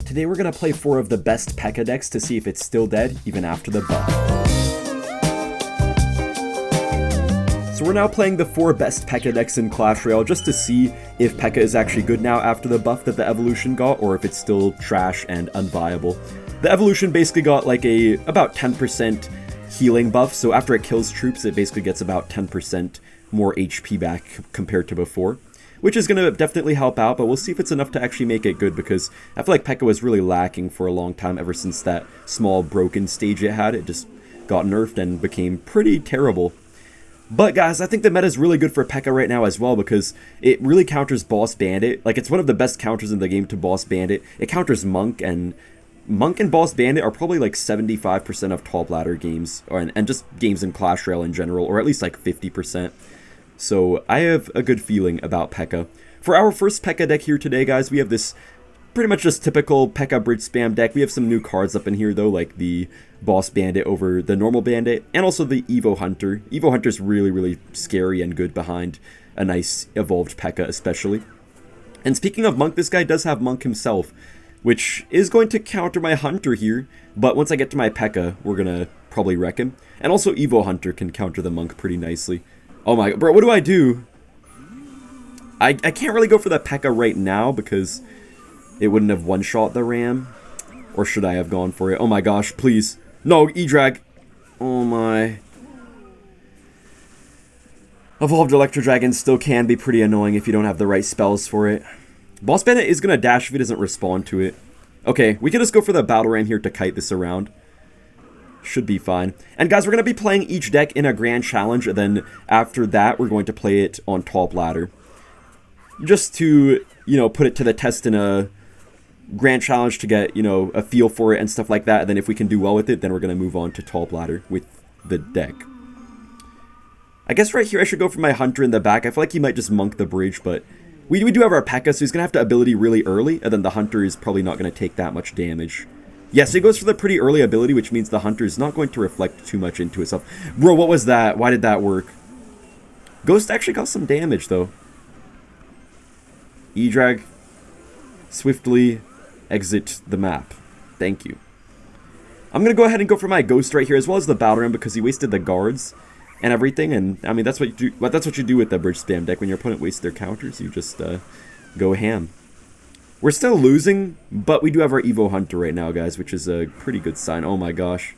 Today we're going to play 4 of the best Pekka decks to see if it's still dead even after the buff. So we're now playing the 4 best Pekka decks in Clash Royale just to see if Pekka is actually good now after the buff that the evolution got, or if it's still trash and unviable. The evolution basically got like about 10% healing buff, so after it kills troops it basically gets about 10% more HP back compared to before, which is going to definitely help out, but we'll see if it's enough to actually make it good, because I feel like Pekka was really lacking for a long time ever since that small broken stage it had. It just got nerfed and became pretty terrible. But guys, I think the meta is really good for Pekka right now as well, because it really counters Boss Bandit. Like, it's one of the best counters in the game to Boss Bandit. It counters Monk and Boss Bandit are probably like 75% of top ladder games, and just games in Clash Royale in general, or at least like 50%. So I have a good feeling about Pekka. For our first Pekka deck here today, guys, we have this pretty much just typical Pekka bridge spam deck. We have some new cards up in here though, like the Boss Bandit over the normal Bandit, and also the Evo Hunter. Evo Hunter's really, really scary and good behind a nice evolved Pekka especially. And speaking of Monk, this guy does have Monk himself, which is going to counter my Hunter here, but once I get to my Pekka, we're gonna probably wreck him. And also Evo Hunter can counter the Monk pretty nicely. Oh my, bro, what do I do? I can't really go for the Pekka right now because it wouldn't have one-shot the Ram. Or should I have gone for it? Oh my gosh, please. No, E-Drag. Oh my. Evolved Electro Dragon still can be pretty annoying if you don't have the right spells for it. Boss Bandit is going to dash if he doesn't respond to it. Okay, we can just go for the Battle Ram here to kite this around. Should be fine. And guys, we're going to be playing each deck in a grand challenge, and then after that, we're going to play it on top ladder. Just to, you know, put it to the test in a grand challenge to get, you know, a feel for it and stuff like that. And then if we can do well with it, then we're going to move on to top ladder with the deck. I guess right here I should go for my Hunter in the back. I feel like he might just Monk the bridge, but we do have our Pekka, so he's going to have to ability really early, and then the Hunter is probably not going to take that much damage. Yeah, so he goes for the pretty early ability, which means the Hunter is not going to reflect too much into itself. Bro, what was that? Why did that work? Ghost actually got some damage, though. E-Drag. Swiftly exit the map. Thank you. I'm going to go ahead and go for my Ghost right here, as well as the Battle Ram, because he wasted the guards and everything. And, I mean, that's what you do, that's what you do with the bridge spam deck. When your opponent wastes their counters, you just go ham. We're still losing, but we do have our Evo Hunter right now, guys, which is a pretty good sign. Oh my gosh.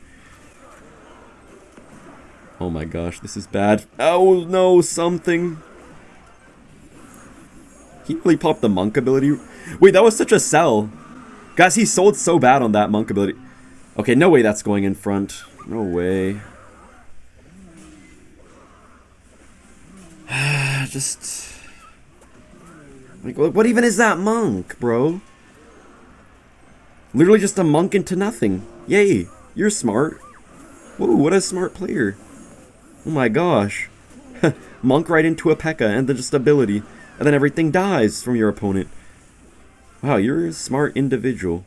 Oh my gosh, this is bad. Oh no, something. He really popped the Monk ability. Wait, that was such a sell. Guys, he sold so bad on that Monk ability. Okay, no way that's going in front. No way. Just... like, what even is that Monk, bro? Literally just a Monk into nothing. Yay, you're smart. Whoa, what a smart player. Oh my gosh. Monk right into a Pekka and then just ability. And then everything dies from your opponent. Wow, you're a smart individual.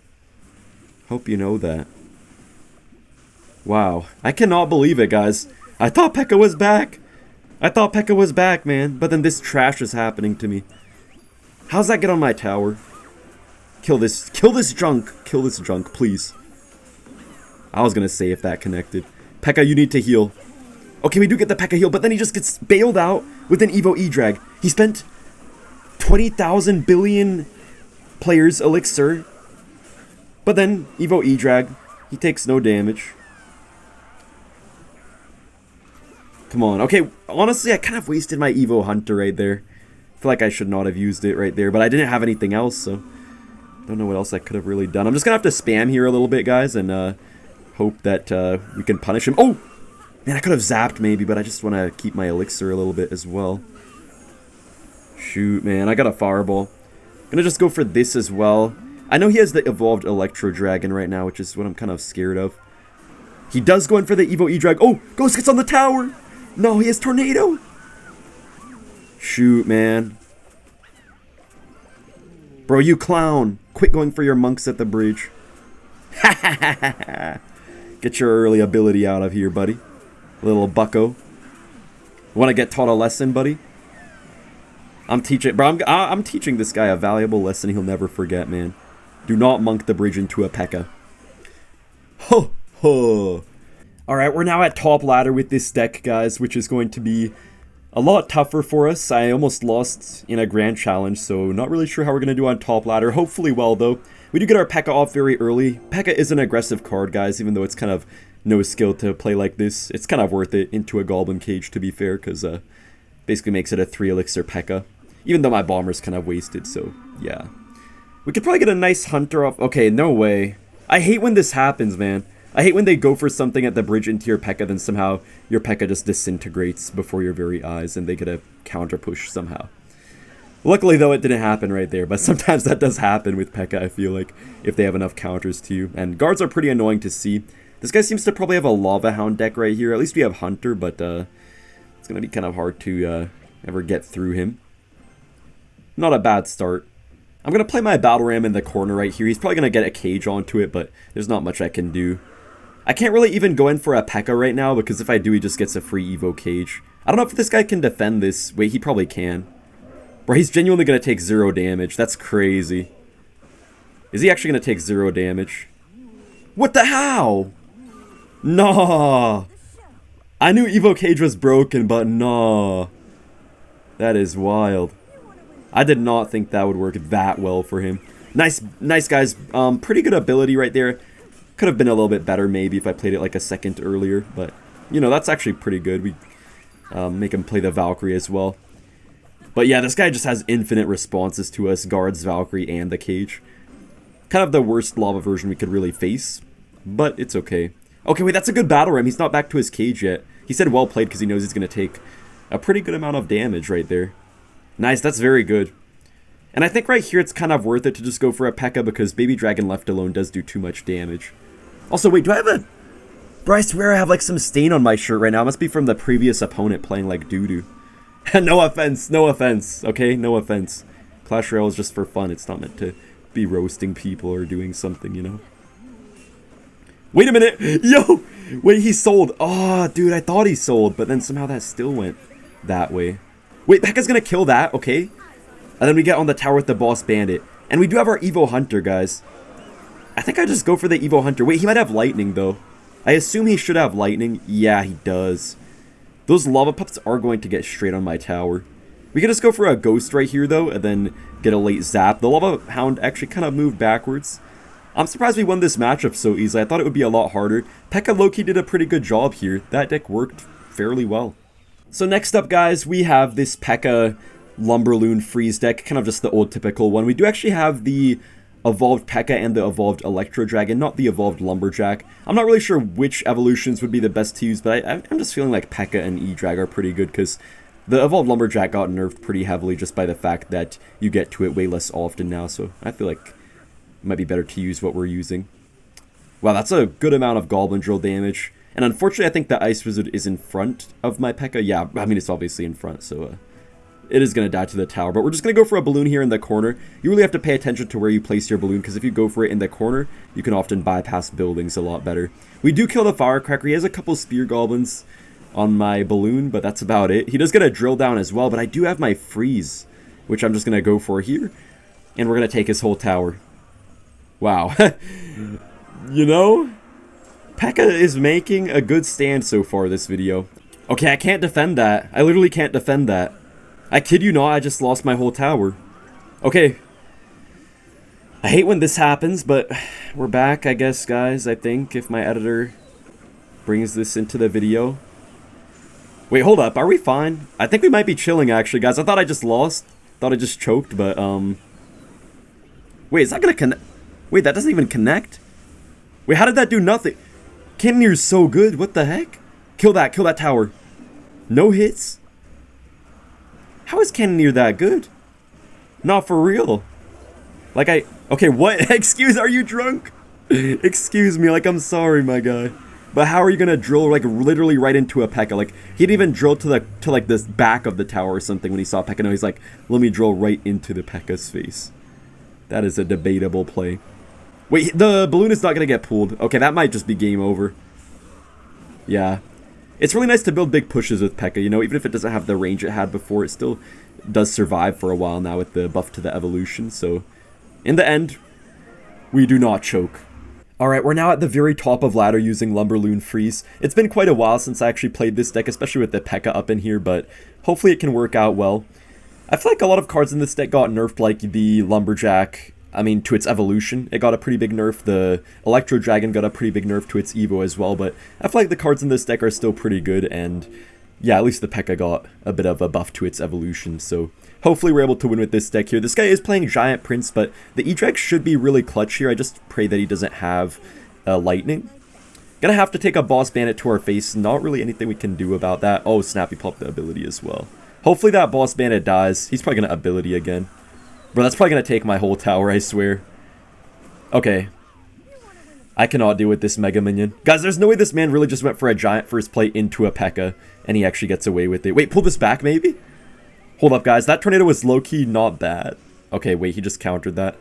Hope you know that. Wow, I cannot believe it, guys. I thought Pekka was back. I thought Pekka was back, man. But then this trash is happening to me. How's that get on my tower? Kill this junk. Kill this junk, please. I was gonna say if that connected. Pekka, you need to heal. Okay, we do get the Pekka heal, but then he just gets bailed out with an Evo E-Drag. He spent 20,000 billion players elixir. But then, Evo E-Drag. He takes no damage. Come on. Okay, honestly, I kind of wasted my Evo Hunter right there. I feel like I should not have used it right there, but I didn't have anything else, so don't know what else I could have really done. I'm just gonna have to spam here a little bit, guys, and hope that we can punish him. Oh! Man, I could have zapped maybe, but I just want to keep my elixir a little bit as well. Shoot, man, I got a fireball. Gonna just go for this as well. I know he has the evolved Electro Dragon right now, which is what I'm kind of scared of. He does go in for the Evo E-Drag. Oh! Ghost gets on the tower! No, he has Tornado! Shoot, man. Bro, you clown. Quit going for your monks at the bridge. Ha ha ha ha ha. Get your early ability out of here, buddy. Little bucko. Want to get taught a lesson, buddy? I'm teaching, bro. I'm teaching this guy a valuable lesson he'll never forget, man. Do not monk the bridge into a Pekka. Ho ho. Alright, we're now at top ladder with this deck, guys, which is going to be a lot tougher for us. I almost lost in a grand challenge, so not really sure how we're going to do on top ladder. Hopefully well, though. We do get our Pekka off very early. Pekka is an aggressive card, guys, even though it's kind of no skill to play like this. It's kind of worth it into a goblin cage, to be fair, because basically makes it a 3 elixir Pekka. Even though my bomber's kind of wasted, so yeah. We could probably get a nice hunter off. Okay, no way. I hate when this happens, man. I hate when they go for something at the bridge into your Pekka, then somehow your Pekka just disintegrates before your very eyes, and they get a counter push somehow. Luckily, though, it didn't happen right there, but sometimes that does happen with Pekka, I feel like, if they have enough counters to you. And guards are pretty annoying to see. This guy seems to probably have a Lava Hound deck right here. At least we have Hunter, but it's going to be kind of hard to ever get through him. Not a bad start. I'm going to play my Battle Ram in the corner right here. He's probably going to get a cage onto it, but there's not much I can do. I can't really even go in for a Pekka right now, because if I do, he just gets a free Evo cage. I don't know if this guy can defend this. Wait, he probably can. Bro, he's genuinely going to take 0 damage. That's crazy. Is he actually going to take 0 damage? What the how? Nah. I knew Evo cage was broken, but nah. That is wild. I did not think that would work that well for him. Nice guys. Pretty good ability right there. Could have been a little bit better maybe if I played it like a second earlier, but you know, that's actually pretty good. We make him play the Valkyrie as well. But yeah, this guy just has infinite responses to us, guards, Valkyrie, and the cage. Kind of the worst lava version we could really face, but it's okay. Okay, wait, that's a good battle ram. He's not back to his cage yet. He said well played because he knows he's going to take a pretty good amount of damage right there. Nice, that's very good. And I think right here it's kind of worth it to just go for a Pekka because Baby Dragon left alone does do too much damage. Also, wait, do I have a... Bro, I swear I have like some stain on my shirt right now. It must be from the previous opponent playing like doo-doo. No offense, okay? No offense. Clash Royale is just for fun. It's not meant to be roasting people or doing something, you know? Wait a minute! Yo! Wait, he sold. Oh, dude, I thought he sold, but then somehow that still went that way. Wait, Pekka's gonna kill that, okay? And then we get on the tower with the Boss Bandit. And we do have our Evo Hunter, guys. I think I just go for the Evo Hunter. Wait, he might have Lightning, though. I assume he should have Lightning. Yeah, he does. Those Lava Pups are going to get straight on my tower. We can just go for a Ghost right here, though, and then get a late Zap. The Lava Hound actually kind of moved backwards. I'm surprised we won this matchup so easily. I thought it would be a lot harder. Pekka Loki did a pretty good job here. That deck worked fairly well. So next up, guys, we have this Pekka Lumberloon Freeze deck. Kind of just the old typical one. We do actually have the Evolved Pekka and the Evolved Electro Dragon, not the Evolved Lumberjack. I'm not really sure which evolutions would be the best to use, but I'm just feeling like Pekka and E-Drag are pretty good because the Evolved Lumberjack got nerfed pretty heavily just by the fact that you get to it way less often now, so I feel like it might be better to use what we're using. Wow, that's a good amount of Goblin Drill damage, and unfortunately I think the Ice Wizard is in front of my Pekka. Yeah, I mean, it's obviously in front, so it is going to die to the tower, but we're just going to go for a balloon here in the corner. You really have to pay attention to where you place your balloon, because if you go for it in the corner, you can often bypass buildings a lot better. We do kill the Firecracker. He has a couple Spear Goblins on my balloon, but that's about it. He does get a Drill Down as well, but I do have my Freeze, which I'm just going to go for here, and we're going to take his whole tower. Wow. You know, Pekka is making a good stand so far this video. Okay, I can't defend that. I literally can't defend that. I kid you not, I just lost my whole tower. Okay. I hate when this happens, but we're back, I guess, guys, I think, if my editor brings this into the video. Wait, hold up, are we fine? I think we might be chilling, actually, guys. I thought I just lost. Thought I just choked, but, Wait, is that gonna connect? Wait, that doesn't even connect? Wait, how did that do nothing? Cannonier's so good, what the heck? Kill that tower. No hits? How is Cannoneer that good? Not for real. Like okay, what? Excuse, are you drunk? Excuse me, like, I'm sorry, my guy. But how are you gonna drill, like, literally right into a Pekka? Like, he didn't even drill to like, this back of the tower or something when he saw Pekka. No, he's like, let me drill right into the Pekka's face. That is a debatable play. Wait, the balloon is not gonna get pulled. Okay, that might just be game over. Yeah. It's really nice to build big pushes with Pekka, you know, even if it doesn't have the range it had before, it still does survive for a while now with the buff to the evolution, so in the end, We do not choke. Alright, we're now at the very top of ladder using Lumberloon Freeze. It's been quite a while since I actually played this deck, especially with the Pekka up in here, but hopefully it can work out well. I feel like a lot of cards in this deck got nerfed, like the Lumberjack, to its evolution. It got a pretty big nerf. The Electro Dragon got a pretty big nerf to its Evo as well, but I feel like the cards in this deck are still pretty good, and yeah, at least the Pekka got a bit of a buff to its evolution, so hopefully we're able to win with this deck here. This guy is playing Giant Prince, but the E-Drag should be really clutch here. I just pray that he doesn't have Lightning. Gonna have to take a Boss Bandit to our face. Not really anything we can do about that. Oh, snap, he popped the ability as well. Hopefully that Boss Bandit dies. He's probably gonna ability again. Bro, that's probably gonna take my whole tower, I swear. Okay. I cannot deal with this Mega Minion. Guys, there's no way this man really just went for a Giant first play into a Pekka, and he actually gets away with it. Wait, pull this back, maybe? Hold up, guys. That tornado was low-key not bad. Okay, wait, he just countered that.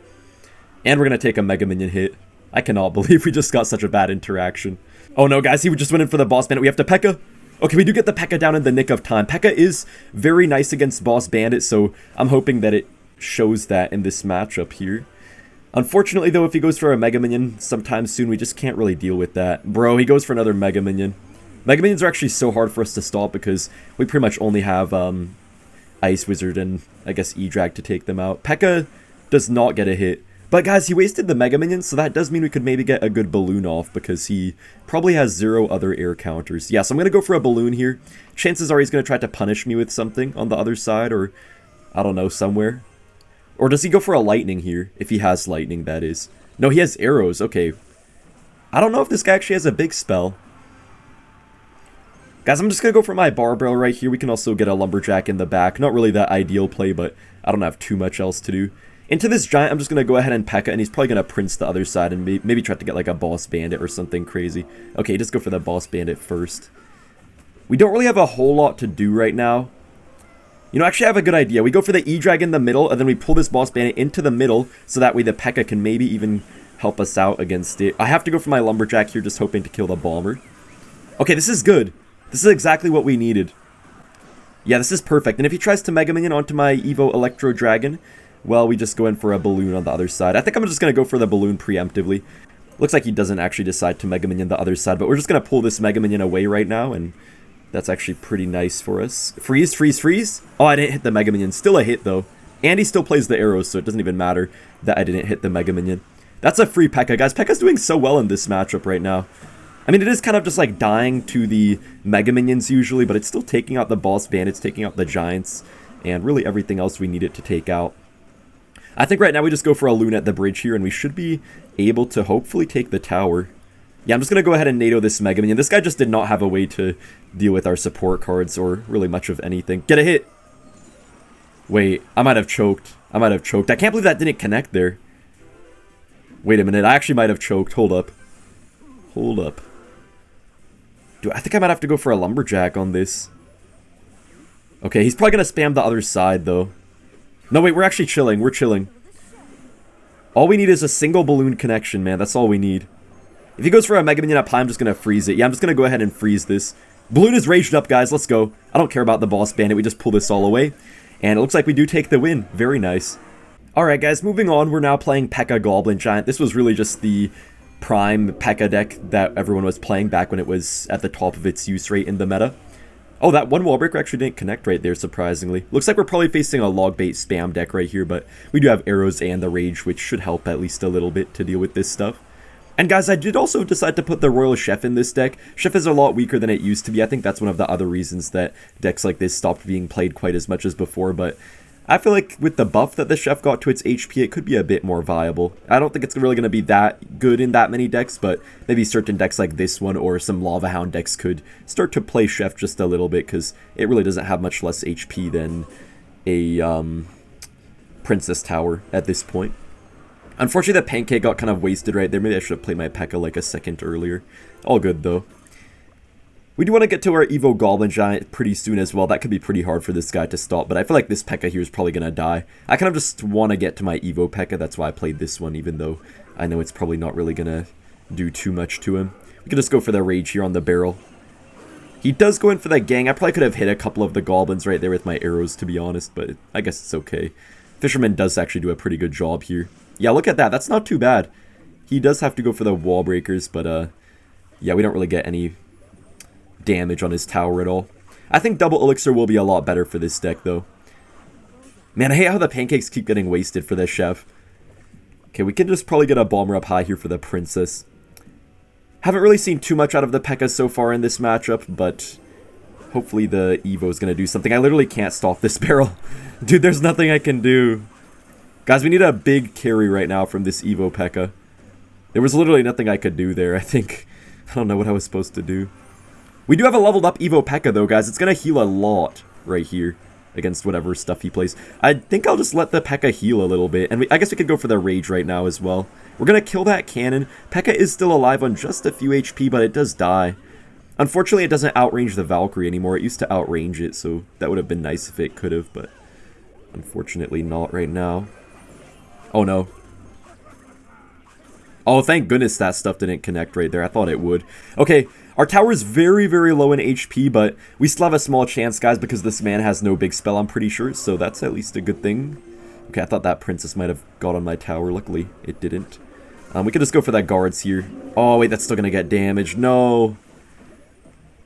And we're gonna take a Mega Minion hit. I cannot believe we just got such a bad interaction. Oh no, guys, he just went in for the Boss Bandit. We have to Pekka. Okay, we do get the Pekka down in the nick of time. Pekka is very nice against Boss Bandit, so I'm hoping that it shows that in this matchup here. Unfortunately, though, if he goes for a Mega Minion sometime soon, we just can't really deal with that. Bro, he goes for another Mega Minion. Mega Minions are actually so hard for us to stop because we pretty much only have Ice Wizard and, I guess, E-Drag to take them out. Pekka does not get a hit. But, guys, he wasted the Mega Minion, so that does mean we could maybe get a good Balloon off because he probably has 0 other air counters. Yeah, so I'm going to go for a Balloon here. Chances are he's going to try to punish me with something on the other side or, I don't know, somewhere. Or does he go for a Lightning here? If he has Lightning, that is. No, he has arrows. Okay. I don't know if this guy actually has a big spell. Guys, I'm just going to go for my Barbell right here. We can also get a Lumberjack in the back. Not really that ideal play, but I don't have too much else to do. Into this Giant, I'm just going to go ahead and Pekka, and he's probably going to Prince the other side and maybe try to get like a Boss Bandit or something crazy. Okay, just go for the Boss Bandit first. We don't really have a whole lot to do right now. You know, actually I have a good idea. We go for the E-Drag in the middle, and then we pull this Boss Bandit into the middle, so that way the Pekka can maybe even help us out against it. I have to go for my Lumberjack here, just hoping to kill the Bomber. Okay, this is good. This is exactly what we needed. Yeah, this is perfect. And if he tries to Mega Minion onto my Evo Electro Dragon, well, we just go in for a Balloon on the other side. I think I'm just going to go for the Balloon preemptively. Looks like he doesn't actually decide to Mega Minion the other side, but we're just going to pull this Mega Minion away right now, and that's actually pretty nice for us. Freeze, freeze, freeze. Oh, I didn't hit the Mega Minion. Still a hit, though. And he still plays the arrows, so it doesn't even matter that I didn't hit the Mega Minion. That's a free Pekka, guys. Pekka's doing so well in this matchup right now. I mean, it is kind of just like dying to the Mega Minions usually, but it's still taking out the Boss Bandits, taking out the Giants, and really everything else we need it to take out. I think right now we just go for a Loon at the bridge here, and we should be able to hopefully take the tower. Yeah, I'm just going to go ahead and NATO this Mega Minion. This guy just did not have a way to deal with our support cards or really much of anything. Get a hit! Wait, I might have choked. I might have choked. I can't believe that didn't connect there. Wait a minute, I actually might have choked. Hold up. Hold up. I think I might have to go for a Lumberjack on this. Okay, he's probably going to spam the other side, though. No, wait, we're actually chilling. We're chilling. All we need is a single Balloon connection, man. That's all we need. If he goes for a Mega Minion up high, I'm just going to freeze it. Yeah, I'm just going to go ahead and freeze this. Balloon is raged up, guys. Let's go. I don't care about the Boss Bandit. We just pull this all away. And it looks like we do take the win. Very nice. Alright, guys, moving on. We're now playing Pekka Goblin Giant. This was really just the prime Pekka deck that everyone was playing back when it was at the top of its use rate in the meta. Oh, that one wall breaker actually didn't connect right there, surprisingly. Looks like we're probably facing a Logbait spam deck right here, but we do have arrows and the rage, which should help at least a little bit to deal with this stuff. And guys, I did also decide to put the Royal Chef in this deck. Chef is a lot weaker than it used to be. I think that's one of the other reasons that decks like this stopped being played quite as much as before, but I feel like with the buff that the Chef got to its HP, it could be a bit more viable. I don't think it's really going to be that good in that many decks, but maybe certain decks like this one or some Lava Hound decks could start to play Chef just a little bit, because it really doesn't have much less HP than a Princess Tower at this point. Unfortunately, the Pancake got kind of wasted right there. Maybe I should have played my Pekka like a second earlier. All good, though. We do want to get to our Evo Goblin Giant pretty soon as well. That could be pretty hard for this guy to stop, but I feel like this Pekka here is probably going to die. I kind of just want to get to my Evo Pekka. That's why I played this one, even though I know it's probably not really going to do too much to him. We can just go for the Rage here on the barrel. He does go in for that gang. I probably could have hit a couple of the Goblins right there with my arrows, to be honest, but I guess it's okay. Fisherman does actually do a pretty good job here. Yeah, look at that. That's not too bad. He does have to go for the wall breakers, but yeah, we don't really get any damage on his tower at all. I think double elixir will be a lot better for this deck, though. Man, I hate how the pancakes keep getting wasted for this chef. Okay, we can just probably get a bomber up high here for the princess. Haven't really seen too much out of the Pekka so far in this matchup, but hopefully the Evo is going to do something. I literally can't stop this barrel. Dude, there's nothing I can do. Guys, we need a big carry right now from this Evo Pekka. There was literally nothing I could do there, I think. I don't know what I was supposed to do. We do have a leveled up Evo Pekka though, guys. It's going to heal a lot right here against whatever stuff he plays. I think I'll just let the Pekka heal a little bit. And I guess we could go for the Rage right now as well. We're going to kill that cannon. Pekka is still alive on just a few HP, but it does die. Unfortunately, it doesn't outrange the Valkyrie anymore. It used to outrange it, so that would have been nice if it could have, but unfortunately not right now. Oh no. Oh, thank goodness that stuff didn't connect right there. I thought it would. Okay, our tower is very, very low in HP, but we still have a small chance, guys, because this man has no big spell, I'm pretty sure, so that's at least a good thing. Okay, I thought that princess might have got on my tower. Luckily, it didn't. We could just go for that guards here. Oh, wait, that's still going to get damaged. No.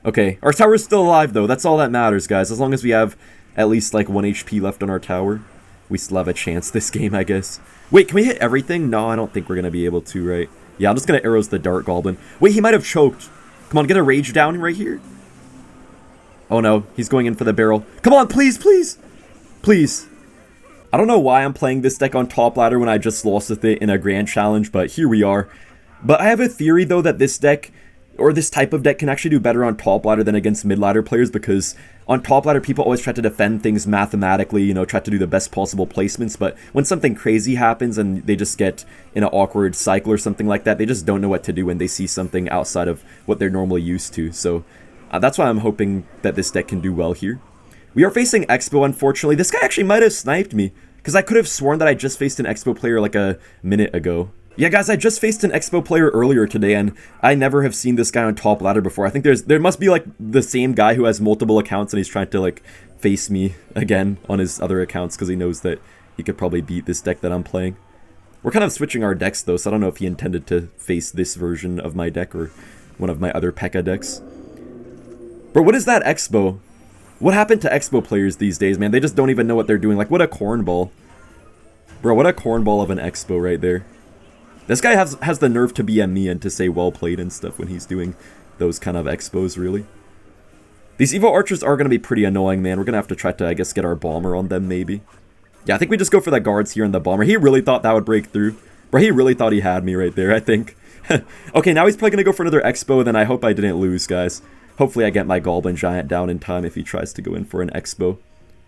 Okay, our tower is still alive, though. That's all that matters, guys. As long as we have at least, like, 1 HP left on our tower, we still have a chance this game, I guess. Wait, can we hit everything? No, I don't think we're going to be able to, right? Yeah, I'm just going to arrows the Dart Goblin. Wait, he might have choked. Come on, get a rage down right here. Oh, no. He's going in for the barrel. Come on, please, please. Please. I don't know why I'm playing this deck on top ladder when I just lost with it in a grand challenge, but here we are. But I have a theory, though, that this deck, or this type of deck, can actually do better on top ladder than against mid ladder players, because on top ladder, people always try to defend things mathematically, you know, try to do the best possible placements, but when something crazy happens and they just get in an awkward cycle or something like that, they just don't know what to do when they see something outside of what they're normally used to. So that's why I'm hoping that this deck can do well here. We are facing Xbow, unfortunately. This guy actually might have sniped me, because I could have sworn that I just faced an Xbow player like a minute ago. Yeah, guys, I just faced an Xbow player earlier today, and I never have seen this guy on top ladder before. I think there must be, like, the same guy who has multiple accounts, and he's trying to, like, face me again on his other accounts, because he knows that he could probably beat this deck that I'm playing. We're kind of switching our decks, though, so I don't know if he intended to face this version of my deck or one of my other Pekka decks. Bro, what is that Xbow? What happened to Xbow players these days, man? They just don't even know what they're doing. Like, what a cornball. Bro, what a cornball of an Xbow right there. This guy has the nerve to BM me and to say well played and stuff when he's doing those kind of Xbows, really. These Evo Archers are going to be pretty annoying, man. We're going to have to try to, I guess, get our bomber on them, maybe. Yeah, I think we just go for the guards here and the bomber. He really thought that would break through. Bro, he really thought he had me right there, I think. Okay, now he's probably going to go for another Xbow, then I hope I didn't lose, guys. Hopefully I get my Goblin Giant down in time if he tries to go in for an Xbow.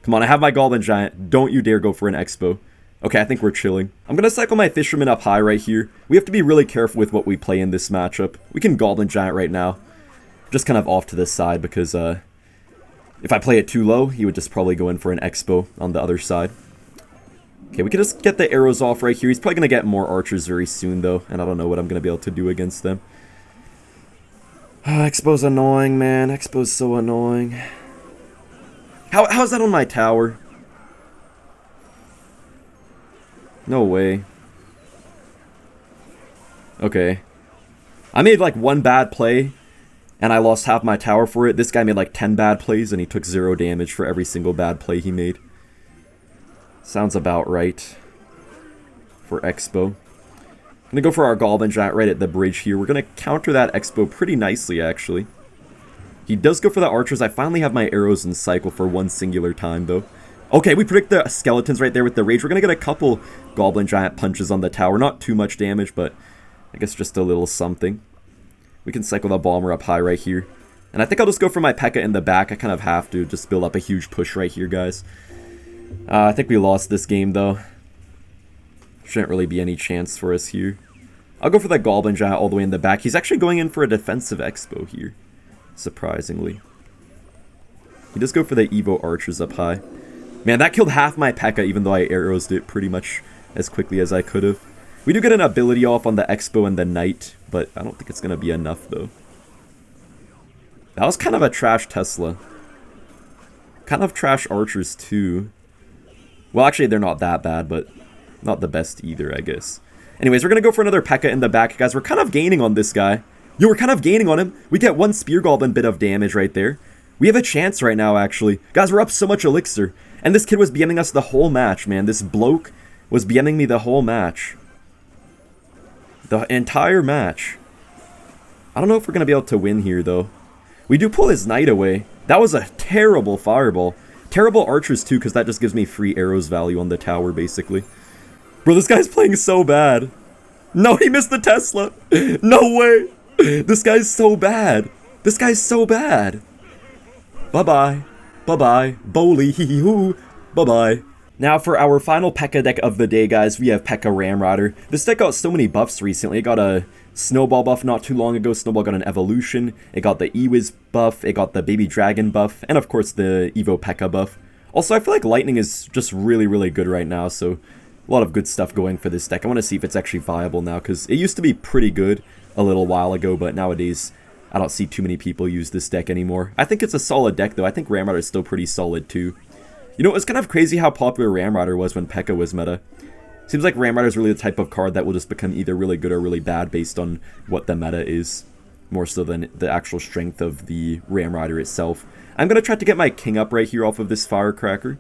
Come on, I have my Goblin Giant. Don't you dare go for an Xbow. Okay, I think we're chilling. I'm going to cycle my Fisherman up high right here. We have to be really careful with what we play in this matchup. We can Goblin Giant right now. Just kind of off to this side because if I play it too low, he would just probably go in for an Xbow on the other side. Okay, we can just get the arrows off right here. He's probably going to get more archers very soon, though, and I don't know what I'm going to be able to do against them. Xbow's annoying, man. Xbow's so annoying. How's that on my tower? No way. Okay. I made like one bad play, and I lost half my tower for it. This guy made like 10 bad plays, and he took 0 damage for every single bad play he made. Sounds about right for Xbow. I'm going to go for our Goblin Giant right at the bridge here. We're going to counter that Xbow pretty nicely, actually. He does go for the archers. I finally have my arrows in cycle for one singular time, though. Okay, we predict the skeletons right there with the rage. We're going to get a couple Goblin Giant punches on the tower. Not too much damage, but I guess just a little something. We can cycle the bomber up high right here. And I think I'll just go for my Pekka in the back. I kind of have to just build up a huge push right here, guys. I think we lost this game, though. Shouldn't really be any chance for us here. I'll go for that Goblin Giant all the way in the back. He's actually going in for a defensive Xbow here, surprisingly. He does go for the Evo Archers up high. Man, that killed half my Pekka, even though I arrowsed it pretty much as quickly as I could have. We do get an ability off on the Xbow and the Knight, but I don't think it's going to be enough, though. That was kind of a trash Tesla. Kind of trash Archers, too. Well, actually, they're not that bad, but not the best either, I guess. Anyways, we're gonna go for another Pekka in the back. Guys, we're kind of gaining on this guy. Yo, we're kind of gaining on him. We get one Spear Goblin bit of damage right there. We have a chance right now, actually. Guys, we're up so much elixir. And this kid was BMing us the whole match, man. This bloke was BMing me the whole match. The entire match. I don't know if we're going to be able to win here, though. We do pull his knight away. That was a terrible fireball. Terrible archers, too, because that just gives me free arrows value on the tower, basically. Bro, this guy's playing so bad. No, he missed the Tesla. No way. This guy's so bad. This guy's so bad. Bye-bye. Bye-bye. Bowly. Hee-hee-hoo. Bye-bye. Now for our final Pekka deck of the day, guys, we have Pekka Ramrider. This deck got so many buffs recently. It got a Snowball buff not too long ago. Snowball got an evolution. It got the Ewiz buff. It got the Baby Dragon buff. And of course the Evo Pekka buff. Also, I feel like Lightning is just really, really good right now. So a lot of good stuff going for this deck. I want to see if it's actually viable now, because it used to be pretty good a little while ago, but nowadays I don't see too many people use this deck anymore. I think it's a solid deck, though. I think Ramrider is still pretty solid, too. You know, it's kind of crazy how popular Ramrider was when Pekka was meta. Seems like Ramrider is really the type of card that will just become either really good or really bad based on what the meta is, more so than the actual strength of the Ramrider itself. I'm going to try to get my king up right here off of this Firecracker.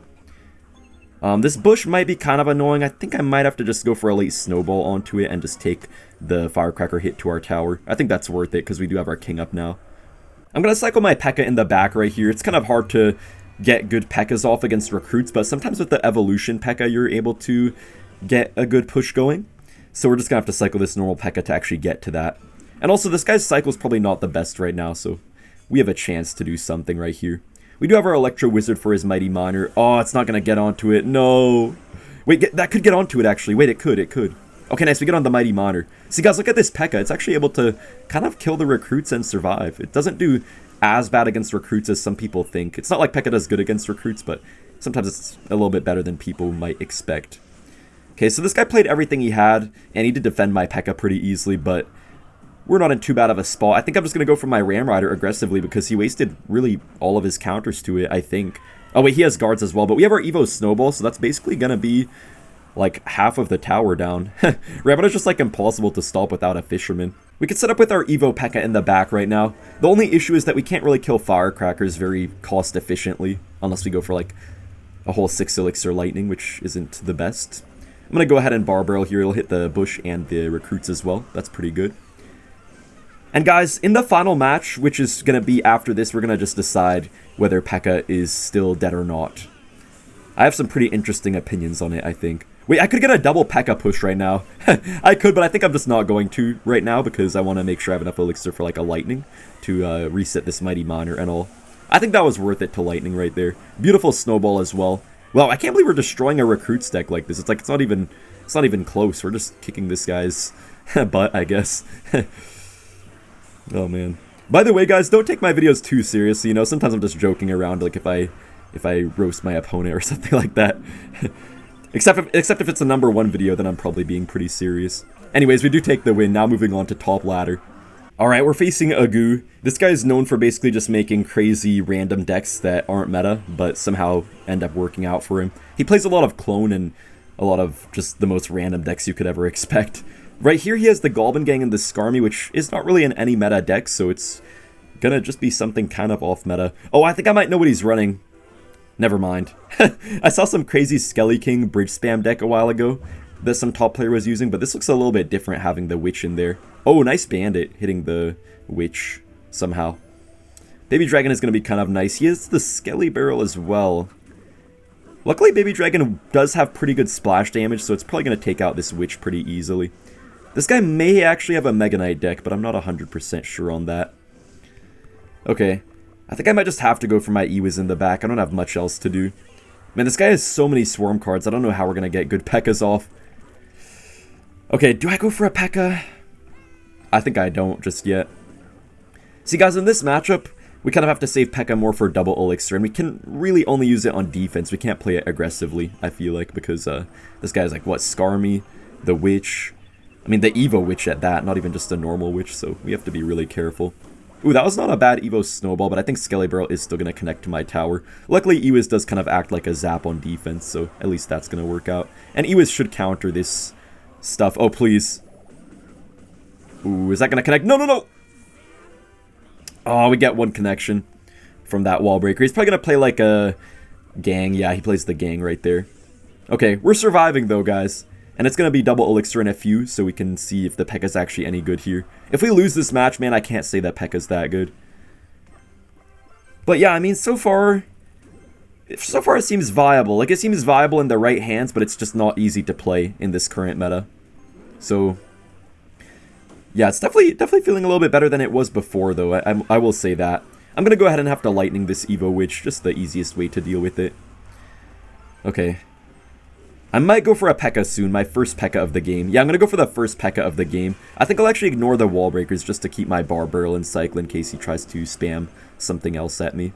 This bush might be kind of annoying. I think I might have to just go for a late snowball onto it and just take the Firecracker hit to our tower. I think that's worth it because we do have our king up now. I'm going to cycle my Pekka in the back right here. It's kind of hard to get good Pekkas off against recruits, but sometimes with the evolution Pekka, you're able to get a good push going. So we're just going to have to cycle this normal Pekka to actually get to that. And also, this guy's cycle is probably not the best right now, so we have a chance to do something right here. We do have our Electro Wizard for his Mighty Miner. Oh, it's not going to get onto it. No. Wait, that could get onto it, actually. Wait, it could. Okay, nice. We get on the Mighty Miner. See, guys, look at this Pekka. It's actually able to kind of kill the recruits and survive. It doesn't do as bad against recruits as some people think. It's not like Pekka does good against recruits, but sometimes it's a little bit better than people might expect. Okay, so this guy played everything he had, and he did defend my Pekka pretty easily, but we're not in too bad of a spot. I think I'm just going to go for my Ramrider aggressively because he wasted really all of his counters to it, I think. Oh, wait, he has guards as well, but we have our Evo Snowball, so that's basically going to be like half of the tower down. Ramrider's just like impossible to stop without a Fisherman. We can set up with our Evo Pekka in the back right now. The only issue is that we can't really kill Firecrackers very cost efficiently, unless we go for like a whole 6 Elixir Lightning, which isn't the best. I'm going to go ahead and Bar Barrel here. It'll hit the bush and the recruits as well. That's pretty good. And guys, in the final match, which is going to be after this, we're going to just decide whether Pekka is still dead or not. I have some pretty interesting opinions on it, I think. Wait, I could get a double Pekka push right now. I could, but I think I'm just not going to right now because I want to make sure I have enough elixir for like a lightning to reset this Mighty Miner and all. I think that was worth it to lightning right there. Beautiful snowball as well. Wow, I can't believe we're destroying a recruits deck like this. It's like it's not even close. We're just kicking this guy's butt, I guess. Oh man. By the way, guys, don't take my videos too seriously. You know, sometimes I'm just joking around, like if I roast my opponent or something like that. except if it's a #1 video, then I'm probably being pretty serious. Anyways, we do take the win. Now moving on to top ladder. Alright, we're facing Agu. This guy is known for basically just making crazy random decks that aren't meta, but somehow end up working out for him. He plays a lot of clone and a lot of just the most random decks you could ever expect. Right here he has the Goblin Gang and the Skarmy, which is not really in any meta deck, so it's gonna just be something kind of off meta. Oh, I think I might know what he's running. Never mind. I saw some crazy Skelly King bridge spam deck a while ago that some top player was using, but this looks a little bit different having the Witch in there. Oh, nice Bandit hitting the Witch somehow. Baby Dragon is going to be kind of nice. He has the Skelly Barrel as well. Luckily, Baby Dragon does have pretty good splash damage, so it's probably going to take out this Witch pretty easily. This guy may actually have a Mega Knight deck, but I'm not 100% sure on that. Okay. I think I might just have to go for my Ewiz in the back. I don't have much else to do. Man, this guy has so many Swarm cards. I don't know how we're going to get good Pekkas off. Okay, do I go for a Pekka? I think I don't just yet. See, guys, in this matchup, we kind of have to save Pekka more for double elixir, and we can really only use it on defense. We can't play it aggressively, I feel like, because this guy's like, what, Skarmy, the Witch, I mean, the Evo Witch at that, not even just a normal Witch, so we have to be really careful. Ooh, that was not a bad Evo Snowball, but I think Skelly Barrel is still going to connect to my tower. Luckily, Ewiz does kind of act like a zap on defense, so at least that's going to work out. And Ewiz should counter this stuff. Oh, please. Ooh, is that gonna connect? No, no, no! Oh, we get one connection from that wall breaker. He's probably gonna play like a gang. Yeah, he plays the gang right there. Okay, we're surviving though, guys. And it's gonna be double elixir in a few, so we can see if the Pekka's actually any good here. If we lose this match, man, I can't say that Pekka's that good. But yeah, I mean, so far it seems viable. Like, it seems viable in the right hands, but it's just not easy to play in this current meta. So yeah, it's definitely feeling a little bit better than it was before, though. I will say that. I'm gonna go ahead and have to lightning this Evo Witch, just the easiest way to deal with it. Okay. I might go for a Pekka soon, my first Pekka of the game. Yeah, I'm gonna go for the first Pekka of the game. I think I'll actually ignore the wall breakers just to keep my bar barrel in cycle in case he tries to spam something else at me.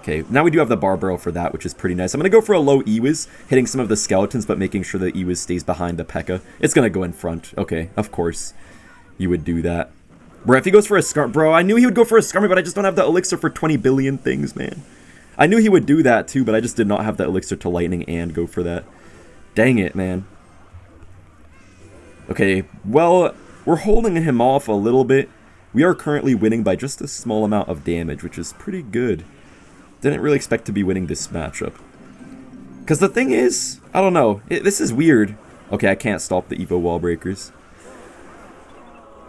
Okay, now we do have the bar barrel for that, which is pretty nice. I'm gonna go for a low Ewiz, hitting some of the skeletons, but making sure the Ewiz stays behind the Pekka. It's gonna go in front. Okay, of course you would do that. Bro, if he goes for a Skarmy, bro, I knew he would go for a Skarmy, but I just don't have the elixir for 20 billion things, man. I knew he would do that too, but I just did not have the elixir to lightning and go for that. Dang it, man. Okay, well, we're holding him off a little bit. We are currently winning by just a small amount of damage, which is pretty good. Didn't really expect to be winning this matchup. Because the thing is, I don't know, this is weird. Okay, I can't stop the Evo wall breakers.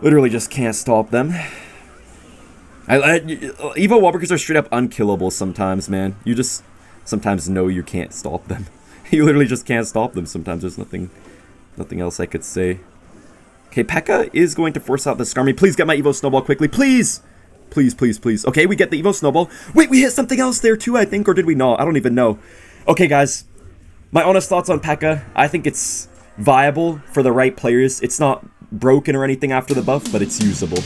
Literally just can't stop them. Evo wall breakers are straight up unkillable sometimes, man. You just sometimes know you can't stop them. You literally just can't stop them sometimes. There's nothing else I could say. Okay, Pekka is going to force out the Skarmy. Please get my Evo Snowball quickly, please! Please, please, please. Okay, we get the Evo Snowball. Wait, we hit something else there too, I think, or did we not? I don't even know. Okay, guys. My honest thoughts on Pekka. I think it's viable for the right players. It's not broken or anything after the buff, but it's usable.